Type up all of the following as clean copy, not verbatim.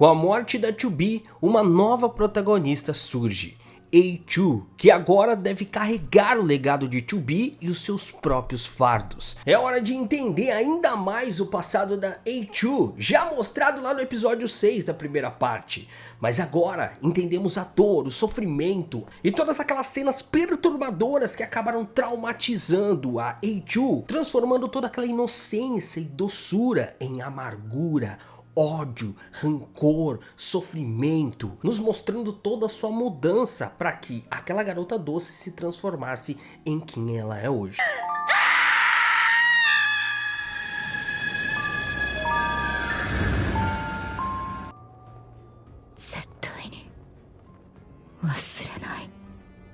Com a morte da 2B, uma nova protagonista surge, A2, que agora deve carregar o legado de 2B e os seus próprios fardos. É hora de entender ainda mais o passado da A2, já mostrado lá no episódio 6 da primeira parte. Mas agora entendemos a dor, o sofrimento e todas aquelas cenas perturbadoras que acabaram traumatizando a A2, transformando toda aquela inocência e doçura em amargura, ódio, rancor, sofrimento, nos mostrando toda a sua mudança para que aquela garota doce se transformasse em quem ela é hoje.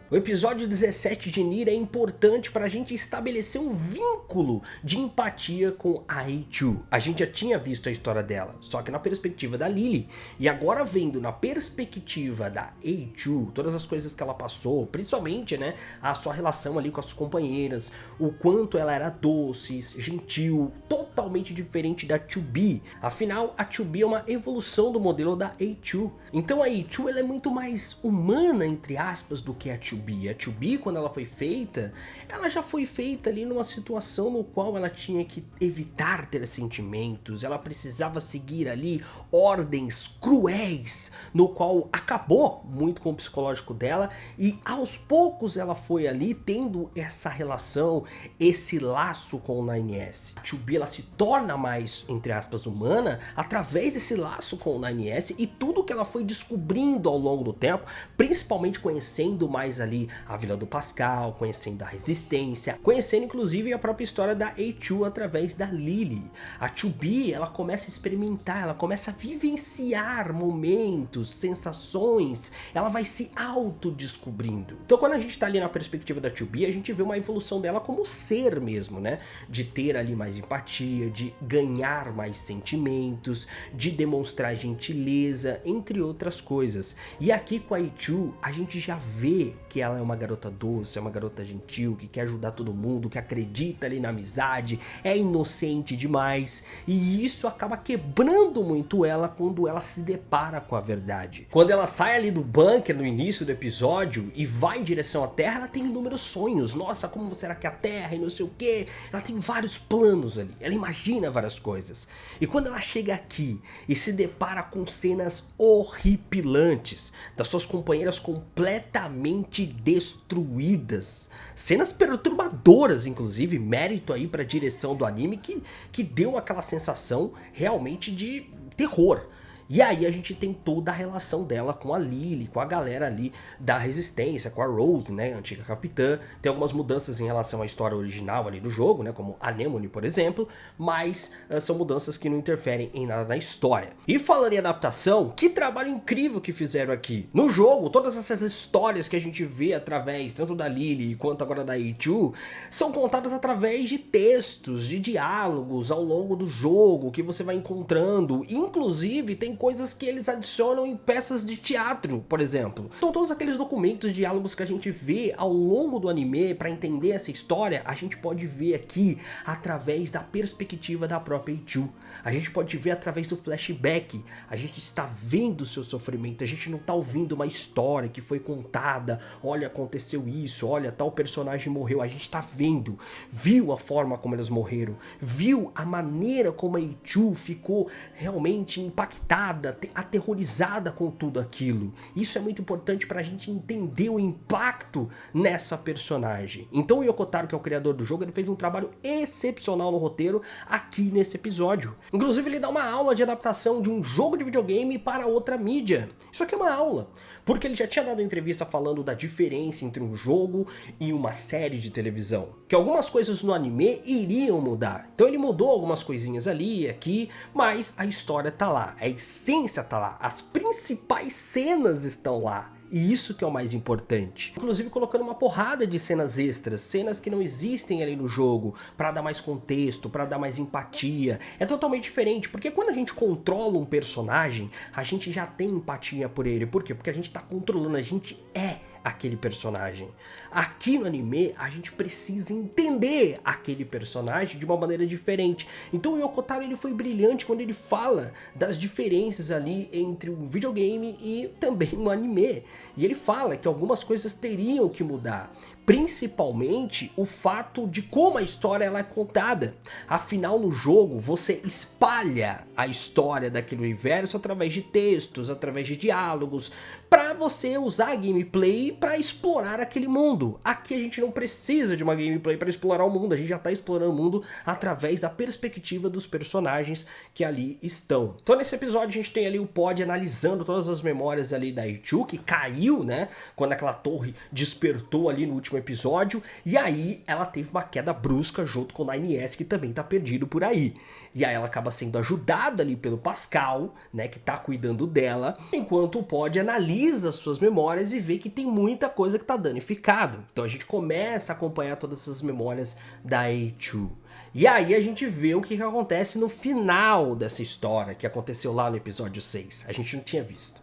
O episódio 17 de Nier é importante para a gente estabelecer um vínculo de empatia com a A2. A gente já tinha visto a história dela, só que na perspectiva da Lily. E agora vendo na perspectiva da A2, todas as coisas que ela passou, principalmente, né, a sua relação ali com as companheiras, o quanto ela era doce, gentil, totalmente diferente da 2B. Afinal, a 2B é uma evolução do modelo da A2. Então a A2 ela é muito mais humana, entre aspas, do que a 2B. A 2B, quando ela foi feita, ela já foi feita ali numa situação no qual ela tinha que evitar ter sentimentos, ela precisava seguir ali ordens cruéis, no qual acabou muito com o psicológico dela, e aos poucos ela foi ali tendo essa relação, esse laço com o 9S. A 2B ela se torna mais, entre aspas, humana, através desse laço com o 9S e tudo que ela foi descobrindo ao longo do tempo, principalmente conhecendo mais ali a Vila do Pascal, conhecendo a Resistência, conhecendo inclusive a própria história da A2 através da Lily. A 2B ela começa a experimentar, ela começa a vivenciar momentos, sensações, ela vai se autodescobrindo. Então quando a gente tá ali na perspectiva da 2B, a gente vê uma evolução dela como ser mesmo, né? De ter ali mais empatia, de ganhar mais sentimentos, de demonstrar gentileza, entre outras coisas. E aqui com a A2, a gente já vê que ela é uma garota doce, é uma garota gentil, que quer ajudar todo mundo, que acredita ali na amizade, é inocente demais, e isso acaba quebrando muito ela quando ela se depara com a verdade. Quando ela sai ali do bunker no início do episódio e vai em direção à Terra, ela tem inúmeros sonhos. Nossa, como será que é a Terra e não sei o que. Ela tem vários planos ali, ela imagina várias coisas. E quando ela chega aqui e se depara com cenas horripilantes das suas companheiras completamente destruídas, cenas perturbadoras, inclusive, mérito aí para a direção do anime que deu aquela sensação realmente de terror. E aí a gente tem toda a relação dela com a Lily, com a galera ali da Resistência, com a Rose, né, a antiga capitã. Tem algumas mudanças em relação à história original ali do jogo, né, como Anemone, por exemplo, mas são mudanças que não interferem em nada na história. E falando em adaptação, que trabalho incrível que fizeram aqui. No jogo, todas essas histórias que a gente vê através, tanto da Lily quanto agora da A2, são contadas através de textos, de diálogos ao longo do jogo, que você vai encontrando. Inclusive, tem coisas que eles adicionam em peças de teatro, por exemplo. Então todos aqueles documentos, diálogos que a gente vê ao longo do anime para entender essa história, a gente pode ver aqui através da perspectiva da própria A2. A gente pode ver através do flashback, a gente está vendo o seu sofrimento, a gente não está ouvindo uma história que foi contada, olha, aconteceu isso, olha, tal personagem morreu, a gente está vendo, viu a forma como eles morreram, viu a maneira como a A2 ficou realmente impactada, aterrorizada com tudo aquilo. Isso é muito importante pra gente entender o impacto nessa personagem. Então o Yokotaro, que é o criador do jogo, ele fez um trabalho excepcional no roteiro aqui nesse episódio. Inclusive ele dá uma aula de adaptação de um jogo de videogame para outra mídia. Isso aqui é uma aula, porque ele já tinha dado entrevista falando da diferença entre um jogo e uma série de televisão, que algumas coisas no anime iriam mudar. Então ele mudou algumas coisinhas ali e aqui, mas a história tá lá, a essência tá lá, as principais cenas estão lá. E isso que é o mais importante. Inclusive colocando uma porrada de cenas extras, cenas que não existem ali no jogo, para dar mais contexto, para dar mais empatia. É totalmente diferente, porque quando a gente controla um personagem, a gente já tem empatia por ele. Por quê? Porque a gente tá controlando, a gente é aquele personagem. Aqui no anime, a gente precisa entender aquele personagem de uma maneira diferente. Então o Yokotaro ele foi brilhante quando ele fala das diferenças ali entre um videogame e também um anime. E ele fala que algumas coisas teriam que mudar, principalmente o fato de como a história ela é contada. Afinal, no jogo, você espalha a história daquele universo através de textos, através de diálogos, para você usar a gameplay para explorar aquele mundo. Aqui a gente não precisa de uma gameplay para explorar o mundo, a gente já está explorando o mundo através da perspectiva dos personagens que ali estão. Então nesse episódio a gente tem ali o Pod analisando todas as memórias ali da Eiichuu, que caiu, né, quando aquela torre despertou ali no último episódio, e aí ela teve uma queda brusca junto com o 9S, que também tá perdido por aí. E aí ela acaba sendo ajudada ali pelo Pascal, né, que tá cuidando dela, enquanto o Pod analisa suas memórias e vê que tem muita coisa que tá danificado. Então a gente começa a acompanhar todas essas memórias da Eiichuu. E aí a gente vê o que acontece no final dessa história, que aconteceu lá no episódio 6. A gente não tinha visto.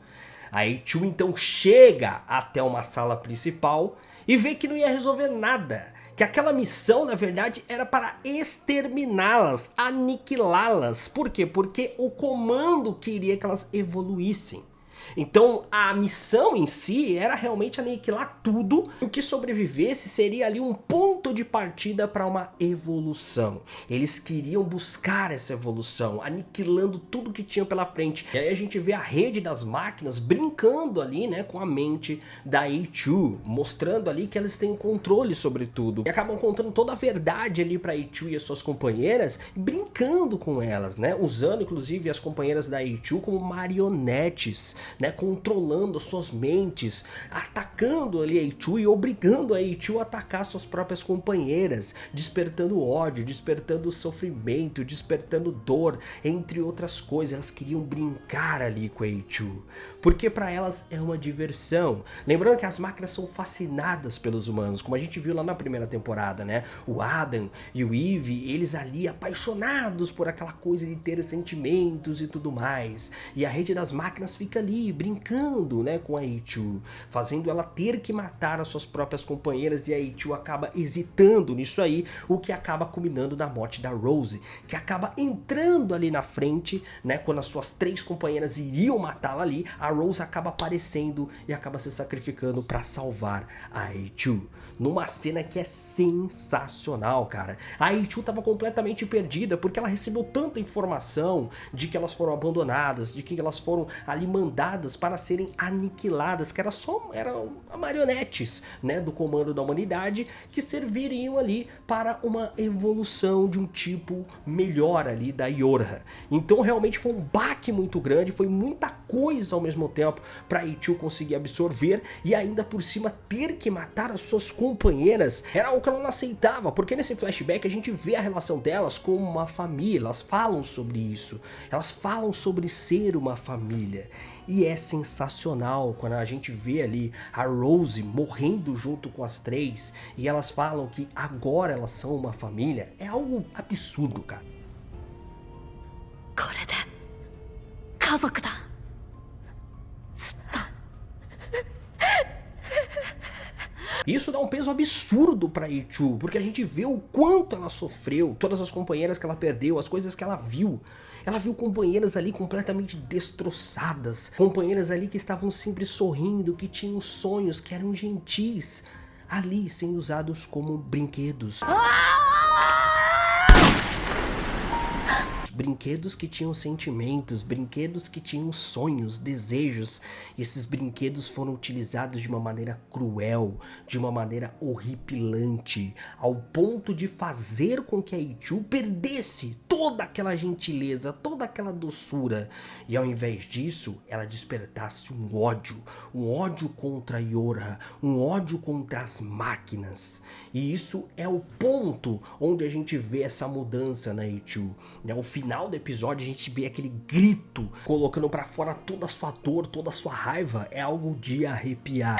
A Eiichuu então chega até uma sala principal e vê que não ia resolver nada, que aquela missão na verdade era para exterminá-las, aniquilá-las. Por quê? Porque o comando queria que elas evoluíssem. Então a missão em si era realmente aniquilar tudo, e o que sobrevivesse seria ali um ponto de partida para uma evolução. Eles queriam buscar essa evolução, aniquilando tudo que tinham pela frente. E aí a gente vê a rede das máquinas brincando ali, né, com a mente da Eiichuu, mostrando ali que elas têm um controle sobre tudo. E acabam contando toda a verdade ali para Eiichuu e as suas companheiras, brincando com elas, né, usando inclusive as companheiras da Eiichuu como marionetes, né, controlando as suas mentes, atacando ali a Eiichuu e obrigando a Eiichuu a atacar suas próprias companheiras, despertando ódio, despertando sofrimento, despertando dor, entre outras coisas. Elas queriam brincar ali com a Eiichuu, porque para elas é uma diversão. Lembrando que as máquinas são fascinadas pelos humanos, como a gente viu lá na primeira temporada, né? O Adam e o Eve, eles ali apaixonados por aquela coisa de ter sentimentos e tudo mais. E a rede das máquinas fica ali brincando, né, com a Eiichuu, fazendo ela ter que matar as suas próprias companheiras, e a Eiichuu acaba hesitando nisso aí, o que acaba culminando na morte da Rose, que acaba entrando ali na frente, né, quando as suas 3 companheiras iriam matá-la ali, a Rose acaba aparecendo e acaba se sacrificando para salvar a Eiichuu, numa cena que é sensacional, cara. A Eiichuu tava completamente perdida, porque ela recebeu tanta informação de que elas foram abandonadas, de que elas foram ali mandadas para serem aniquiladas, que eram marionetes, né, do comando da humanidade, que serviriam ali para uma evolução de um tipo melhor ali da Yorha. Então realmente foi um baque muito grande, foi muita coisa ao mesmo tempo para Eiichuu conseguir absorver, e ainda por cima ter que matar as suas companheiras era algo que ela não aceitava, porque nesse flashback a gente vê a relação delas como uma família. Elas falam sobre isso, elas falam sobre ser uma família. E é sensacional quando a gente vê ali a Rose morrendo junto com as 3, e elas falam que agora elas são uma família. É algo absurdo, cara. Isso dá um peso absurdo pra Eiichuu, porque a gente vê o quanto ela sofreu, todas as companheiras que ela perdeu, as coisas que ela viu. Ela viu companheiras ali completamente destroçadas, companheiras ali que estavam sempre sorrindo, que tinham sonhos, que eram gentis, ali sendo usados como brinquedos. Brinquedos que tinham sentimentos, brinquedos que tinham sonhos, desejos. E esses brinquedos foram utilizados de uma maneira cruel, de uma maneira horripilante, ao ponto de fazer com que a Eiichuu perdesse toda aquela gentileza, toda aquela doçura. E ao invés disso, ela despertasse um ódio contra a Yorha, um ódio contra as máquinas. E isso é o ponto onde a gente vê essa mudança na Eiichuu. Ao final do episódio a gente vê aquele grito colocando pra fora toda a sua dor, toda a sua raiva. É algo de arrepiar.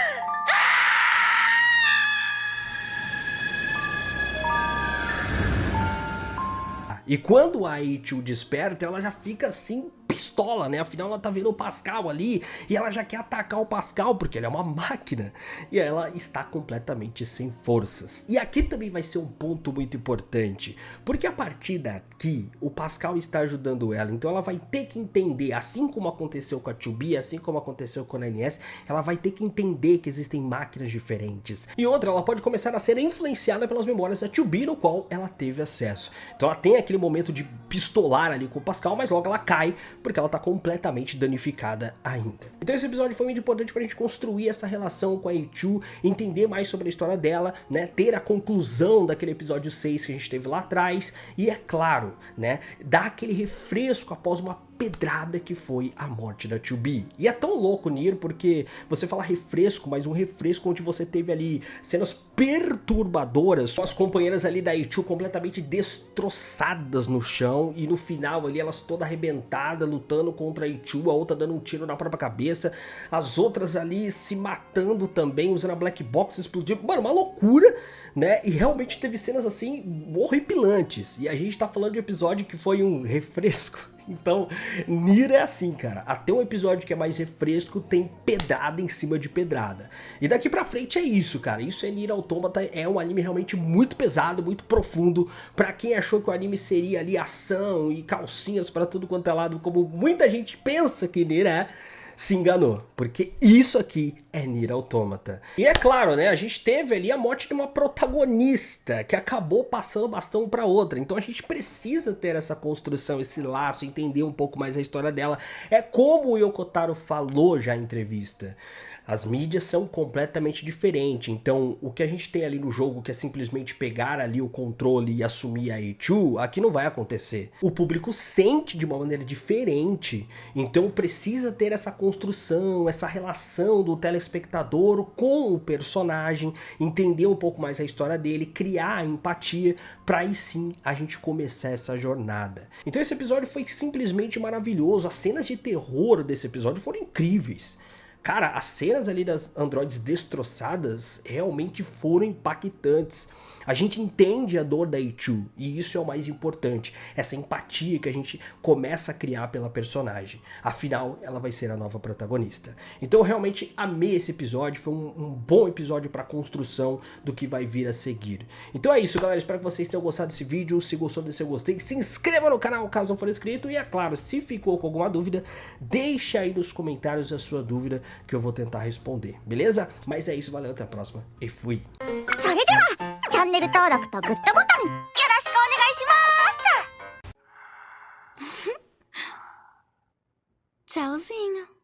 E quando a Eiichuu desperta, ela já fica assim pistola, né? Afinal ela tá vendo o Pascal ali e ela já quer atacar o Pascal porque ele é uma máquina. E ela está completamente sem forças. E aqui também vai ser um ponto muito importante, porque a partir daqui o Pascal está ajudando ela, então ela vai ter que entender, assim como aconteceu com a 2B, assim como aconteceu com a NS, ela vai ter que entender que existem máquinas diferentes. E outra, ela pode começar a ser influenciada pelas memórias da 2B, no qual ela teve acesso. Então ela tem aquele momento de pistolar ali com o Pascal, mas logo ela cai, porque ela tá completamente danificada ainda. Então esse episódio foi muito importante pra gente construir essa relação com a A2, entender mais sobre a história dela, né, ter a conclusão daquele episódio 6 que a gente teve lá atrás, e é claro, né, dar aquele refresco após uma pedrada que foi a morte da 2B. E é tão louco, Nier, porque você fala refresco, mas um refresco onde você teve ali cenas perturbadoras, com as companheiras ali da A2 completamente destroçadas no chão, e no final ali elas toda arrebentada, lutando contra a A2, a outra dando um tiro na própria cabeça, as outras ali se matando também, usando a Black Box explodindo. Mano, uma loucura, né? E realmente teve cenas assim horripilantes. E a gente tá falando de um episódio que foi um refresco. Então, Nier é assim, cara, até um episódio que é mais refresco tem pedrada em cima de pedrada. E daqui pra frente é isso, cara, isso é Nier Automata, é um anime realmente muito pesado, muito profundo. Pra quem achou que o anime seria ali ação e calcinhas pra tudo quanto é lado, como muita gente pensa que Nier é, se enganou, porque isso aqui é Nier Automata. E é claro, né, a gente teve ali a morte de uma protagonista que acabou passando o bastão pra outra, então a gente precisa ter essa construção, esse laço, entender um pouco mais a história dela. É como o Yoko Taro falou já em entrevista, as mídias são completamente diferentes, então o que a gente tem ali no jogo, que é simplesmente pegar ali o controle e assumir a A2, aqui não vai acontecer. O público sente de uma maneira diferente, então precisa ter essa construção, essa relação do telespectador com o personagem, entender um pouco mais a história dele, criar empatia, para aí sim a gente começar essa jornada. Então esse episódio foi simplesmente maravilhoso, as cenas de terror desse episódio foram incríveis. Cara, as cenas ali das androides destroçadas realmente foram impactantes. A gente entende a dor da A2, e isso é o mais importante, essa empatia que a gente começa a criar pela personagem. Afinal, ela vai ser a nova protagonista. Então eu realmente amei esse episódio, foi um bom episódio para a construção do que vai vir a seguir. Então é isso, galera, espero que vocês tenham gostado desse vídeo. Se gostou desse eu gostei, se inscreva no canal caso não for inscrito, e é claro, se ficou com alguma dúvida, deixa aí nos comentários a sua dúvida que eu vou tentar responder, beleza? Mas é isso, valeu, até a próxima e fui! チャンネル登録とグッドボタンよろしくお願いします。Tchauzinho.